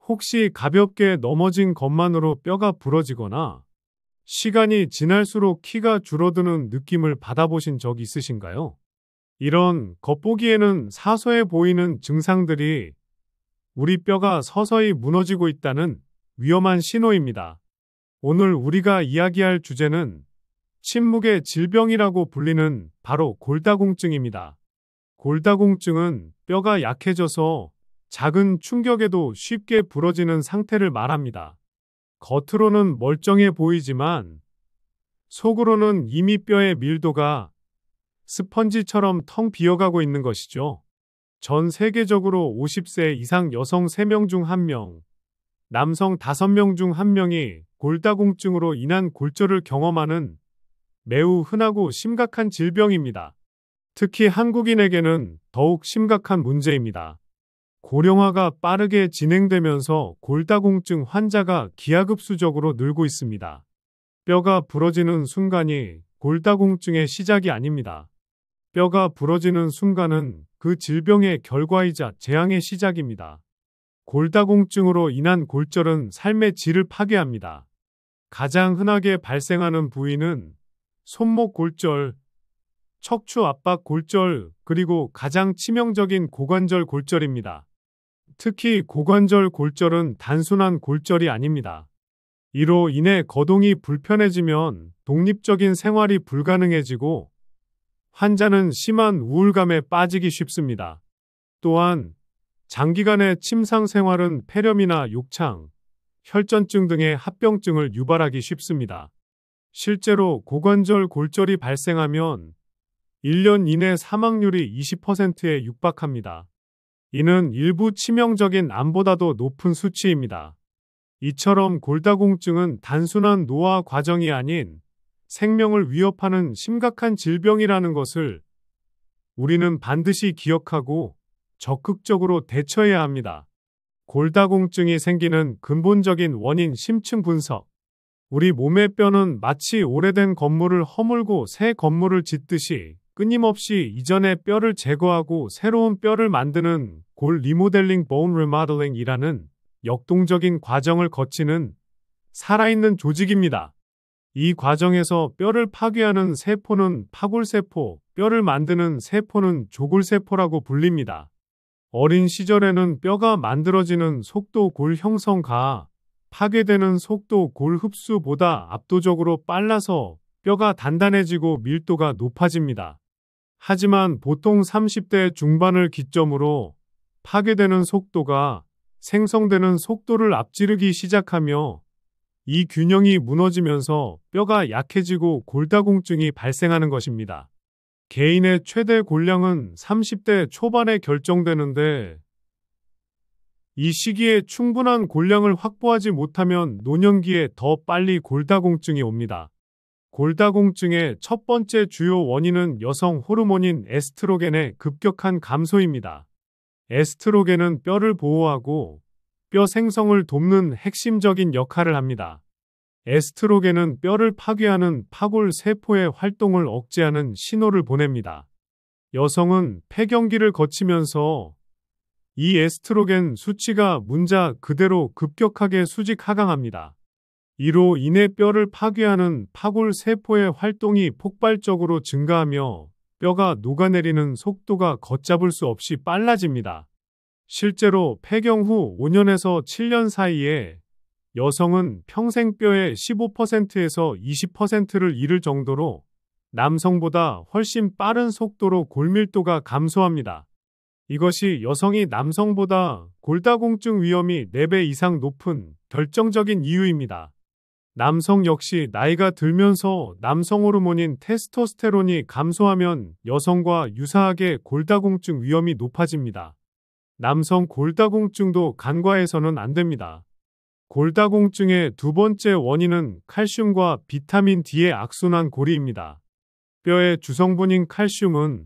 혹시 가볍게 넘어진 것만으로 뼈가 부러지거나 시간이 지날수록 키가 줄어드는 느낌을 받아보신 적 있으신가요? 이런 겉보기에는 사소해 보이는 증상들이 우리 뼈가 서서히 무너지고 있다는 위험한 신호입니다. 오늘 우리가 이야기할 주제는 침묵의 질병이라고 불리는 바로 골다공증입니다. 골다공증은 뼈가 약해져서 작은 충격에도 쉽게 부러지는 상태를 말합니다. 겉으로는 멀쩡해 보이지만 속으로는 이미 뼈의 밀도가 스펀지처럼 텅 비어가고 있는 것이죠. 전 세계적으로 50세 이상 여성 3명 중 1명, 남성 5명 중 1명이 골다공증으로 인한 골절을 경험하는 매우 흔하고 심각한 질병입니다. 특히 한국인에게는 더욱 심각한 문제입니다. 고령화가 빠르게 진행되면서 골다공증 환자가 기하급수적으로 늘고 있습니다. 뼈가 부러지는 순간이 골다공증의 시작이 아닙니다. 뼈가 부러지는 순간은 그 질병의 결과이자 재앙의 시작입니다. 골다공증으로 인한 골절은 삶의 질을 파괴합니다. 가장 흔하게 발생하는 부위는 손목 골절, 척추 압박 골절, 그리고 가장 치명적인 고관절 골절입니다. 특히 고관절 골절은 단순한 골절이 아닙니다. 이로 인해 거동이 불편해지면 독립적인 생활이 불가능해지고 환자는 심한 우울감에 빠지기 쉽습니다. 또한 장기간의 침상 생활은 폐렴이나 욕창, 혈전증 등의 합병증을 유발하기 쉽습니다. 실제로 고관절 골절이 발생하면 1년 이내 사망률이 20%에 육박합니다. 이는 일부 치명적인 암보다도 높은 수치입니다. 이처럼 골다공증은 단순한 노화 과정이 아닌 생명을 위협하는 심각한 질병이라는 것을 우리는 반드시 기억하고 적극적으로 대처해야 합니다. 골다공증이 생기는 근본적인 원인 심층 분석. 우리 몸의 뼈는 마치 오래된 건물을 허물고 새 건물을 짓듯이 끊임없이 이전의 뼈를 제거하고 새로운 뼈를 만드는 골 리모델링, bone remodeling이라는 역동적인 과정을 거치는 살아있는 조직입니다. 이 과정에서 뼈를 파괴하는 세포는 파골세포, 뼈를 만드는 세포는 조골세포라고 불립니다. 어린 시절에는 뼈가 만들어지는 속도 골 형성가, 파괴되는 속도 골 흡수보다 압도적으로 빨라서 뼈가 단단해지고 밀도가 높아집니다. 하지만 보통 30대 중반을 기점으로 파괴되는 속도가 생성되는 속도를 앞지르기 시작하며 이 균형이 무너지면서 뼈가 약해지고 골다공증이 발생하는 것입니다. 개인의 최대 골량은 30대 초반에 결정되는데 이 시기에 충분한 골량을 확보하지 못하면 노년기에 더 빨리 골다공증이 옵니다. 골다공증의 첫 번째 주요 원인은 여성 호르몬인 에스트로겐의 급격한 감소입니다. 에스트로겐은 뼈를 보호하고 뼈 생성을 돕는 핵심적인 역할을 합니다. 에스트로겐은 뼈를 파괴하는 파골 세포의 활동을 억제하는 신호를 보냅니다. 여성은 폐경기를 거치면서 이 에스트로겐 수치가 문자 그대로 급격하게 수직 하강합니다. 이로 인해 뼈를 파괴하는 파골 세포의 활동이 폭발적으로 증가하며 뼈가 녹아내리는 속도가 걷잡을 수 없이 빨라집니다. 실제로 폐경 후 5년에서 7년 사이에 여성은 평생 뼈의 15%에서 20%를 잃을 정도로 남성보다 훨씬 빠른 속도로 골밀도가 감소합니다. 이것이 여성이 남성보다 골다공증 위험이 4배 이상 높은 결정적인 이유입니다. 남성 역시 나이가 들면서 남성 호르몬인 테스토스테론이 감소하면 여성과 유사하게 골다공증 위험이 높아집니다. 남성 골다공증도 간과해서는 안 됩니다. 골다공증의 두 번째 원인은 칼슘과 비타민 D의 악순환 고리입니다. 뼈의 주성분인 칼슘은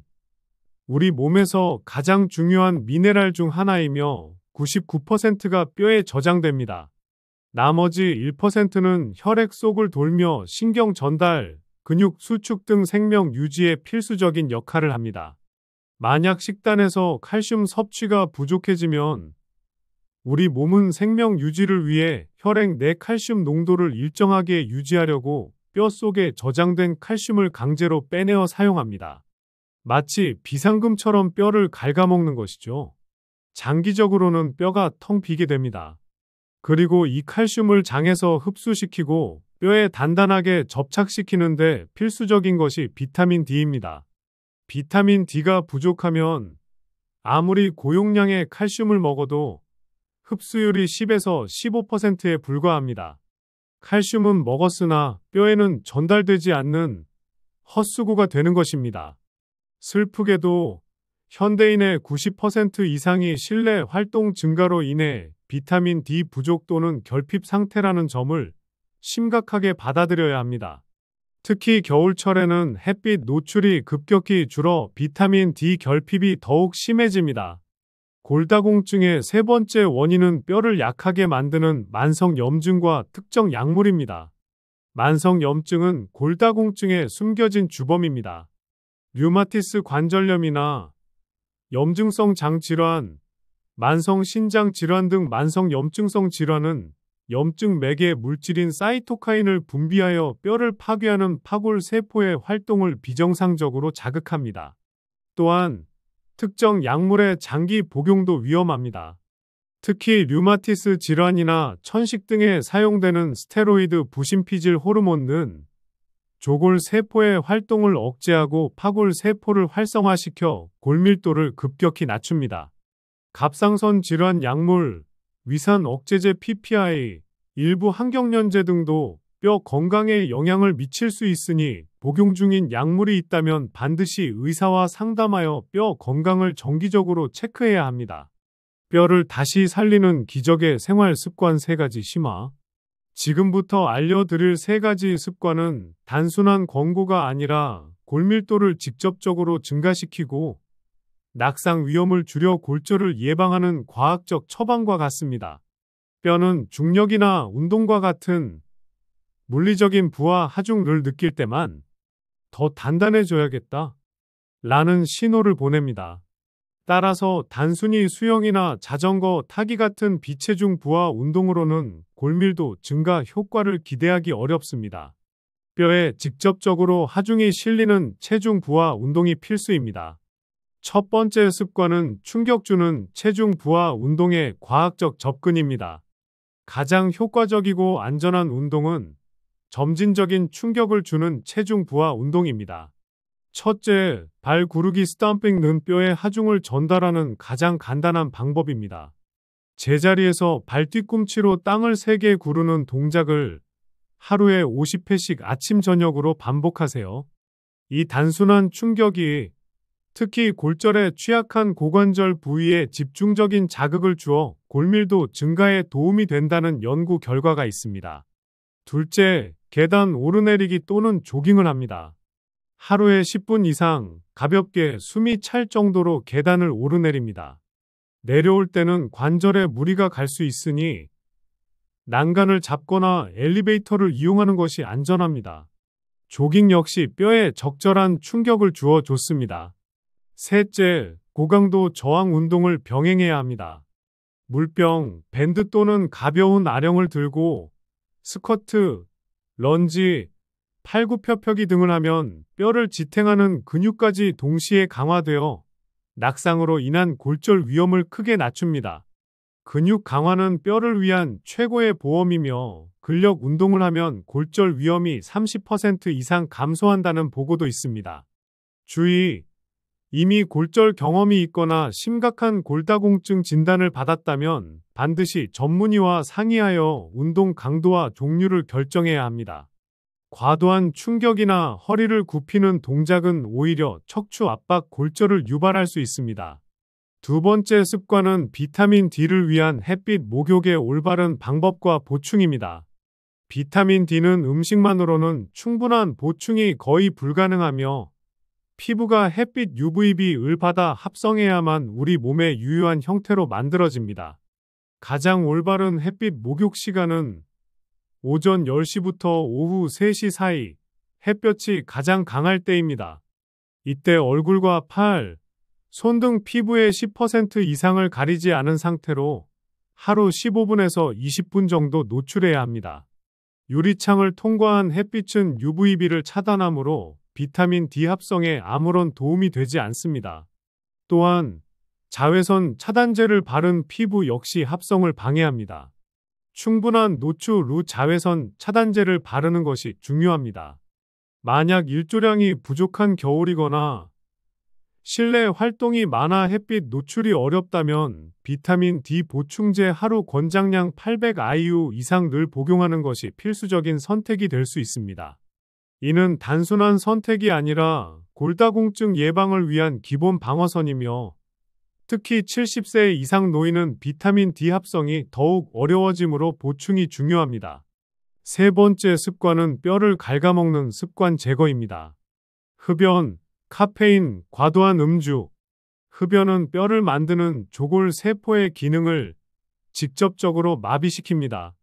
우리 몸에서 가장 중요한 미네랄 중 하나이며 99%가 뼈에 저장됩니다. 나머지 1%는 혈액 속을 돌며 신경 전달, 근육 수축 등 생명 유지에 필수적인 역할을 합니다. 만약 식단에서 칼슘 섭취가 부족해지면 우리 몸은 생명 유지를 위해 혈액 내 칼슘 농도를 일정하게 유지하려고 뼈 속에 저장된 칼슘을 강제로 빼내어 사용합니다. 마치 비상금처럼 뼈를 갉아먹는 것이죠. 장기적으로는 뼈가 텅 비게 됩니다. 그리고 이 칼슘을 장에서 흡수시키고 뼈에 단단하게 접착시키는데 필수적인 것이 비타민 D입니다. 비타민 D가 부족하면 아무리 고용량의 칼슘을 먹어도 흡수율이 10에서 15%에 불과합니다. 칼슘은 먹었으나 뼈에는 전달되지 않는 헛수고가 되는 것입니다. 슬프게도 현대인의 90% 이상이 실내 활동 증가로 인해 비타민 D 부족 또는 결핍 상태라는 점을 심각하게 받아들여야 합니다. 특히 겨울철에는 햇빛 노출이 급격히 줄어 비타민 D 결핍이 더욱 심해집니다. 골다공증의 세 번째 원인은 뼈를 약하게 만드는 만성염증과 특정 약물입니다. 만성염증은 골다공증의 숨겨진 주범입니다. 류마티스 관절염이나 염증성 장질환, 만성신장질환 등 만성염증성 질환은 염증 매개 물질인 사이토카인을 분비하여 뼈를 파괴하는 파골세포의 활동을 비정상적으로 자극합니다. 또한 특정 약물의 장기 복용도 위험합니다. 특히 류마티스 질환이나 천식 등에 사용되는 스테로이드 부신피질 호르몬은 조골세포의 활동을 억제하고 파골세포를 활성화시켜 골밀도를 급격히 낮춥니다. 갑상선 질환 약물, 위산 억제제 PPI, 일부 항경련제 등도 뼈 건강에 영향을 미칠 수 있으니 복용 중인 약물이 있다면 반드시 의사와 상담하여 뼈 건강을 정기적으로 체크해야 합니다. 뼈를 다시 살리는 기적의 생활 습관 3가지 심화. 지금부터 알려드릴 3가지 습관은 단순한 권고가 아니라 골밀도를 직접적으로 증가시키고 낙상 위험을 줄여 골절을 예방하는 과학적 처방과 같습니다. 뼈는 중력이나 운동과 같은 물리적인 부하 하중을 느낄 때만 더 단단해져야겠다 라는 신호를 보냅니다. 따라서 단순히 수영이나 자전거 타기 같은 비체중 부하 운동으로는 골밀도 증가 효과를 기대하기 어렵습니다. 뼈에 직접적으로 하중이 실리는 체중 부하 운동이 필수입니다. 첫 번째 습관은 충격 주는 체중 부하 운동의 과학적 접근입니다. 가장 효과적이고 안전한 운동은 점진적인 충격을 주는 체중 부하 운동입니다. 첫째, 발 구르기 스탬핑은 뼈에 하중을 전달하는 가장 간단한 방법입니다. 제자리에서 발 뒤꿈치로 땅을 3개 구르는 동작을 하루에 50회씩 아침 저녁으로 반복하세요. 이 단순한 충격이 특히 골절에 취약한 고관절 부위에 집중적인 자극을 주어 골밀도 증가에 도움이 된다는 연구 결과가 있습니다. 둘째, 계단 오르내리기 또는 조깅을 합니다. 하루에 10분 이상 가볍게 숨이 찰 정도로 계단을 오르내립니다. 내려올 때는 관절에 무리가 갈 수 있으니 난간을 잡거나 엘리베이터를 이용하는 것이 안전합니다. 조깅 역시 뼈에 적절한 충격을 주어 좋습니다. 셋째, 고강도 저항 운동을 병행해야 합니다. 물병, 밴드 또는 가벼운 아령을 들고 스쿼트, 런지, 팔굽혀펴기 등을 하면 뼈를 지탱하는 근육까지 동시에 강화되어 낙상으로 인한 골절 위험을 크게 낮춥니다. 근육 강화는 뼈를 위한 최고의 보험이며 근력 운동을 하면 골절 위험이 30% 이상 감소한다는 보고도 있습니다. 주의! 이미 골절 경험이 있거나 심각한 골다공증 진단을 받았다면 반드시 전문의와 상의하여 운동 강도와 종류를 결정해야 합니다. 과도한 충격이나 허리를 굽히는 동작은 오히려 척추 압박 골절을 유발할 수 있습니다. 두 번째 습관은 비타민 D를 위한 햇빛 목욕의 올바른 방법과 보충입니다. 비타민 D는 음식만으로는 충분한 보충이 거의 불가능하며 피부가 햇빛 UVB를 받아 합성해야만 우리 몸의 유효한 형태로 만들어집니다. 가장 올바른 햇빛 목욕 시간은 오전 10시부터 오후 3시 사이 햇볕이 가장 강할 때입니다. 이때 얼굴과 팔, 손 등 피부의 10% 이상을 가리지 않은 상태로 하루 15분에서 20분 정도 노출해야 합니다. 유리창을 통과한 햇빛은 UVB를 차단하므로 비타민 D 합성에 아무런 도움이 되지 않습니다. 또한 자외선 차단제를 바른 피부 역시 합성을 방해합니다. 충분한 노출 후 자외선 차단제를 바르는 것이 중요합니다. 만약 일조량이 부족한 겨울이거나 실내 활동이 많아 햇빛 노출이 어렵다면 비타민 D 보충제 하루 권장량 800IU 이상 늘 복용하는 것이 필수적인 선택이 될 수 있습니다. 이는 단순한 선택이 아니라 골다공증 예방을 위한 기본 방어선이며 특히 70세 이상 노인은 비타민 D 합성이 더욱 어려워지므로 보충이 중요합니다. 세 번째 습관은 뼈를 갉아먹는 습관 제거입니다. 흡연, 카페인, 과도한 음주. 흡연은 뼈를 만드는 조골 세포의 기능을 직접적으로 마비시킵니다.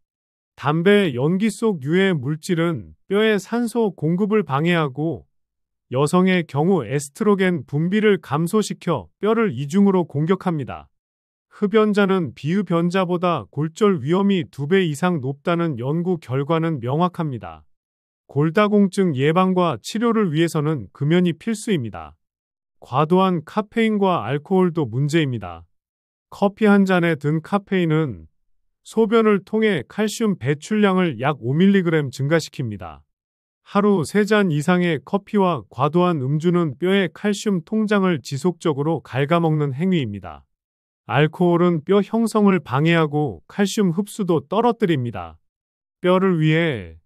담배, 연기 속 유해 물질은 뼈의 산소 공급을 방해하고 여성의 경우 에스트로겐 분비를 감소시켜 뼈를 이중으로 공격합니다. 흡연자는 비흡연자보다 골절 위험이 2배 이상 높다는 연구 결과는 명확합니다. 골다공증 예방과 치료를 위해서는 금연이 필수입니다. 과도한 카페인과 알코올도 문제입니다. 커피 한 잔에 든 카페인은 소변을 통해 칼슘 배출량을 약 5mg 증가시킵니다. 하루 3잔 이상의 커피와 과도한 음주는 뼈의 칼슘 통장을 지속적으로 갉아먹는 행위입니다. 알코올은 뼈 형성을 방해하고 칼슘 흡수도 떨어뜨립니다. 뼈를 위해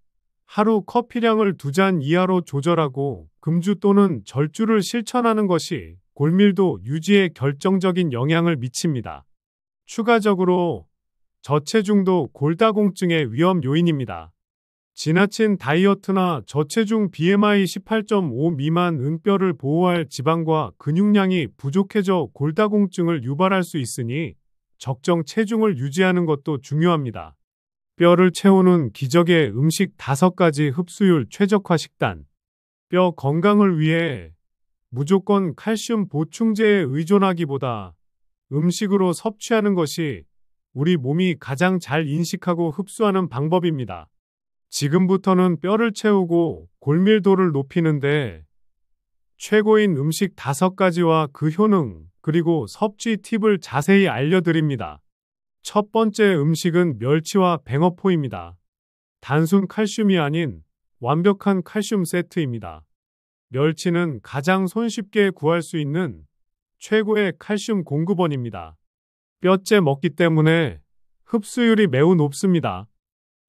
하루 커피량을 2잔 이하로 조절하고 금주 또는 절주를 실천하는 것이 골밀도 유지에 결정적인 영향을 미칩니다. 추가적으로 저체중도 골다공증의 위험 요인입니다. 지나친 다이어트나 저체중 BMI 18.5 미만은 뼈를 보호할 지방과 근육량이 부족해져 골다공증을 유발할 수 있으니 적정 체중을 유지하는 것도 중요합니다. 뼈를 채우는 기적의 음식 5가지 흡수율 최적화 식단. 뼈 건강을 위해 무조건 칼슘 보충제에 의존하기보다 음식으로 섭취하는 것이 우리 몸이 가장 잘 인식하고 흡수하는 방법입니다. 지금부터는 뼈를 채우고 골밀도를 높이는데 최고인 음식 5가지와 그 효능, 그리고 섭취 팁을 자세히 알려드립니다. 첫 번째 음식은 멸치와 뱅어포입니다. 단순 칼슘이 아닌 완벽한 칼슘 세트입니다. 멸치는 가장 손쉽게 구할 수 있는 최고의 칼슘 공급원입니다. 뼈째 먹기 때문에 흡수율이 매우 높습니다.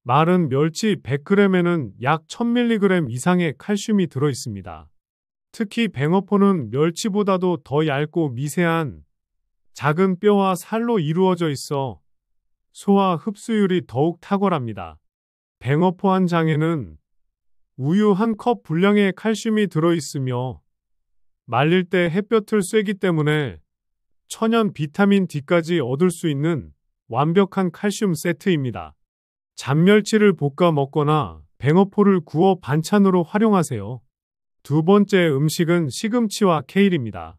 마른 멸치 100g에는 약 1000mg 이상의 칼슘이 들어있습니다. 특히 뱅어포는 멸치보다도 더 얇고 미세한 작은 뼈와 살로 이루어져 있어 소화 흡수율이 더욱 탁월합니다. 뱅어포 한 장에는 우유 1컵 분량의 칼슘이 들어있으며 말릴 때 햇볕을 쐬기 때문에 천연 비타민 D까지 얻을 수 있는 완벽한 칼슘 세트입니다. 잔멸치를 볶아 먹거나 뱅어포를 구워 반찬으로 활용하세요. 두 번째 음식은 시금치와 케일입니다.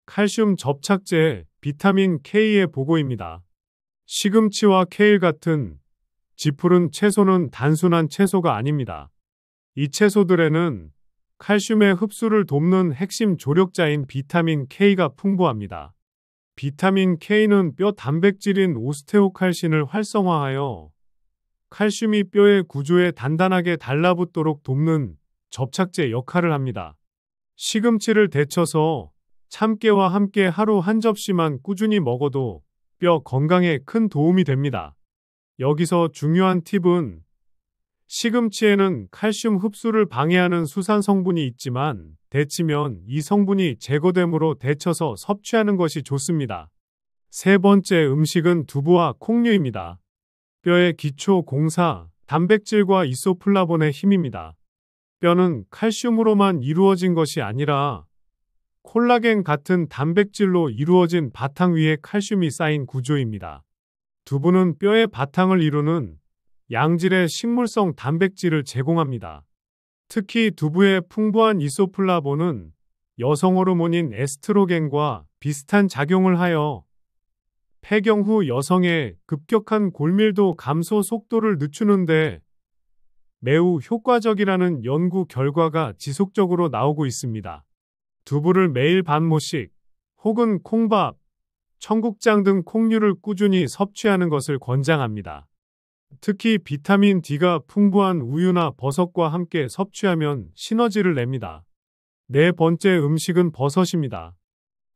칼슘 접착제, 비타민 K의 보고입니다. 시금치와 케일 같은 지푸른 채소는 단순한 채소가 아닙니다. 이 채소들에는 칼슘의 흡수를 돕는 핵심 조력자인 비타민 K가 풍부합니다. 비타민 K는 뼈 단백질인 오스테오칼신을 활성화하여 칼슘이 뼈의 구조에 단단하게 달라붙도록 돕는 접착제 역할을 합니다. 시금치를 데쳐서 참깨와 함께 하루 한 접시만 꾸준히 먹어도 뼈 건강에 큰 도움이 됩니다. 여기서 중요한 팁은 시금치에는 칼슘 흡수를 방해하는 수산 성분이 있지만 데치면 이 성분이 제거되므로 데쳐서 섭취하는 것이 좋습니다. 세 번째 음식은 두부와 콩류입니다. 뼈의 기초 공사, 단백질과 이소플라본의 힘입니다. 뼈는 칼슘으로만 이루어진 것이 아니라 콜라겐 같은 단백질로 이루어진 바탕 위에 칼슘이 쌓인 구조입니다. 두부는 뼈의 바탕을 이루는 양질의 식물성 단백질을 제공합니다. 특히 두부의 풍부한 이소플라본은 여성 호르몬인 에스트로겐과 비슷한 작용을 하여 폐경 후 여성의 급격한 골밀도 감소 속도를 늦추는데 매우 효과적이라는 연구 결과가 지속적으로 나오고 있습니다. 두부를 매일 반 모씩 혹은 콩밥, 청국장 등 콩류를 꾸준히 섭취하는 것을 권장합니다. 특히 비타민 D가 풍부한 우유나 버섯과 함께 섭취하면 시너지를 냅니다. 네 번째 음식은 버섯입니다.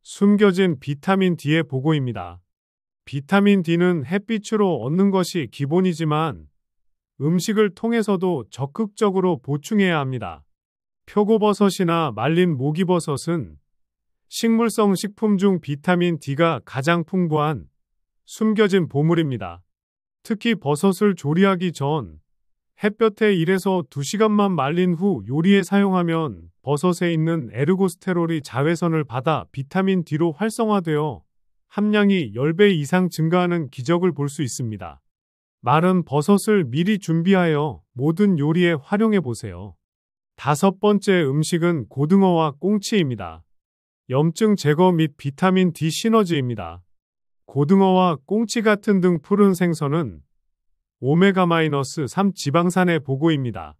숨겨진 비타민 D의 보고입니다. 비타민 D는 햇빛으로 얻는 것이 기본이지만 음식을 통해서도 적극적으로 보충해야 합니다. 표고버섯이나 말린 목이버섯은 식물성 식품 중 비타민 D가 가장 풍부한 숨겨진 보물입니다. 특히 버섯을 조리하기 전 햇볕에 1에서 2시간만 말린 후 요리에 사용하면 버섯에 있는 에르고스테롤이 자외선을 받아 비타민 D로 활성화되어 함량이 10배 이상 증가하는 기적을 볼 수 있습니다. 마른 버섯을 미리 준비하여 모든 요리에 활용해 보세요. 다섯 번째 음식은 고등어와 꽁치입니다. 염증 제거 및 비타민 D 시너지입니다. 고등어와 꽁치 같은 등 푸른 생선은 오메가-3 지방산의 보고입니다.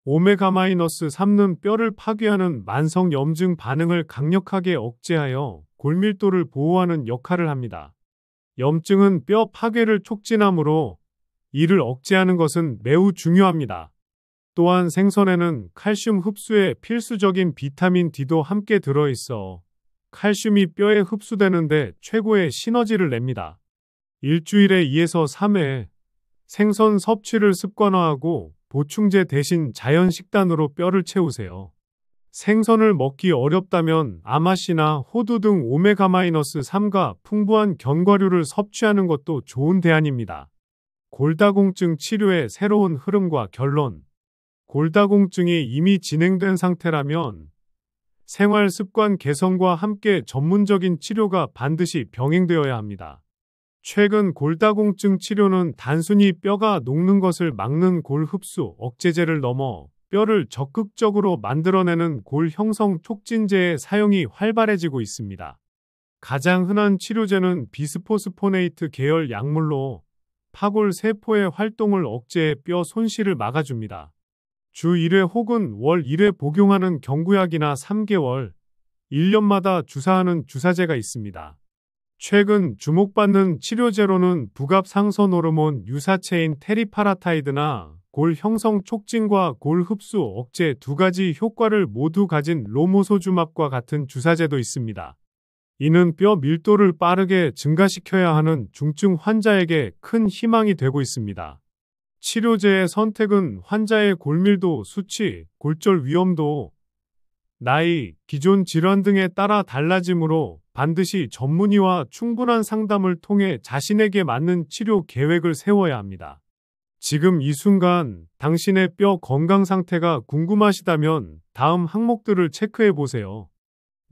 오메가-3는 뼈를 파괴하는 만성 염증 반응을 강력하게 억제하여 골밀도를 보호하는 역할을 합니다. 염증은 뼈 파괴를 촉진하므로 이를 억제하는 것은 매우 중요합니다. 또한 생선에는 칼슘 흡수에 필수적인 비타민 D도 함께 들어있어 칼슘이 뼈에 흡수되는데 최고의 시너지를 냅니다. 일주일에 2에서 3회 생선 섭취를 습관화하고 보충제 대신 자연 식단으로 뼈를 채우세요. 생선을 먹기 어렵다면 아마씨나 호두 등 오메가-3과 풍부한 견과류를 섭취하는 것도 좋은 대안입니다. 골다공증 치료의 새로운 흐름과 결론. 골다공증이 이미 진행된 상태라면 생활 습관 개선과 함께 전문적인 치료가 반드시 병행되어야 합니다. 최근 골다공증 치료는 단순히 뼈가 녹는 것을 막는 골 흡수 억제제를 넘어 뼈를 적극적으로 만들어내는 골 형성 촉진제의 사용이 활발해지고 있습니다. 가장 흔한 치료제는 비스포스포네이트 계열 약물로 파골 세포의 활동을 억제해 뼈 손실을 막아줍니다. 주 1회 혹은 월 1회 복용하는 경구약이나 3개월, 1년마다 주사하는 주사제가 있습니다. 최근 주목받는 치료제로는 부갑상선 호르몬 유사체인 테리파라타이드나 골 형성 촉진과 골 흡수 억제 두 가지 효과를 모두 가진 로모소주맙과 같은 주사제도 있습니다. 이는 뼈 밀도를 빠르게 증가시켜야 하는 중증 환자에게 큰 희망이 되고 있습니다. 치료제의 선택은 환자의 골밀도 수치, 골절 위험도, 나이, 기존 질환 등에 따라 달라지므로 반드시 전문의와 충분한 상담을 통해 자신에게 맞는 치료 계획을 세워야 합니다. 지금 이 순간 당신의 뼈 건강 상태가 궁금하시다면 다음 항목들을 체크해 보세요.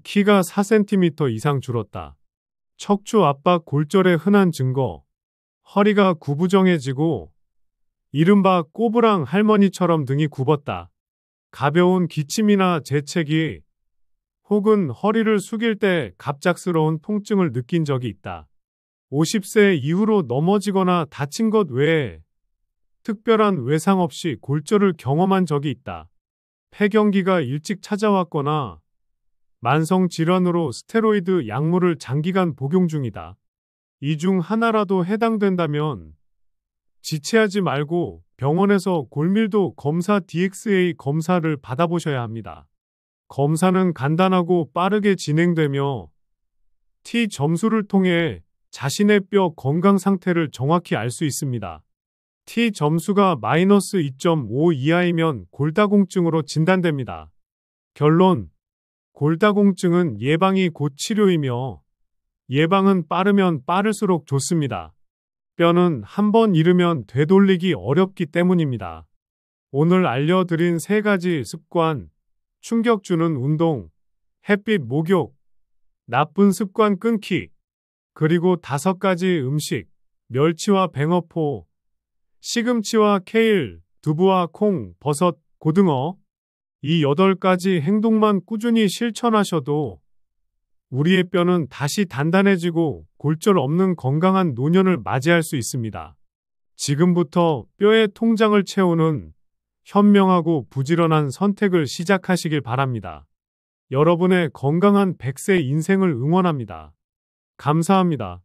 키가 4cm 이상 줄었다. 척추 압박 골절의 흔한 증거. 허리가 구부정해지고 이른바 꼬부랑 할머니처럼 등이 굽었다. 가벼운 기침이나 재채기 혹은 허리를 숙일 때 갑작스러운 통증을 느낀 적이 있다. 50세 이후로 넘어지거나 다친 것 외에 특별한 외상 없이 골절을 경험한 적이 있다. 폐경기가 일찍 찾아왔거나 만성 질환으로 스테로이드 약물을 장기간 복용 중이다. 이 중 하나라도 해당된다면 지체하지 말고 병원에서 골밀도 검사 DXA 검사를 받아보셔야 합니다. 검사는 간단하고 빠르게 진행되며 T 점수를 통해 자신의 뼈 건강 상태를 정확히 알 수 있습니다. T 점수가 -2.5 이하이면 골다공증으로 진단됩니다. 결론. 골다공증은 예방이 곧 치료이며 예방은 빠르면 빠를수록 좋습니다. 뼈는 한 번 잃으면 되돌리기 어렵기 때문입니다. 오늘 알려드린 3가지 습관, 충격 주는 운동, 햇빛 목욕, 나쁜 습관 끊기, 그리고 5가지 음식, 멸치와 뱅어포, 시금치와 케일, 두부와 콩, 버섯, 고등어, 이 8가지 행동만 꾸준히 실천하셔도 우리의 뼈는 다시 단단해지고 골절 없는 건강한 노년을 맞이할 수 있습니다. 지금부터 뼈의 통장을 채우는 현명하고 부지런한 선택을 시작하시길 바랍니다. 여러분의 건강한 100세 인생을 응원합니다. 감사합니다.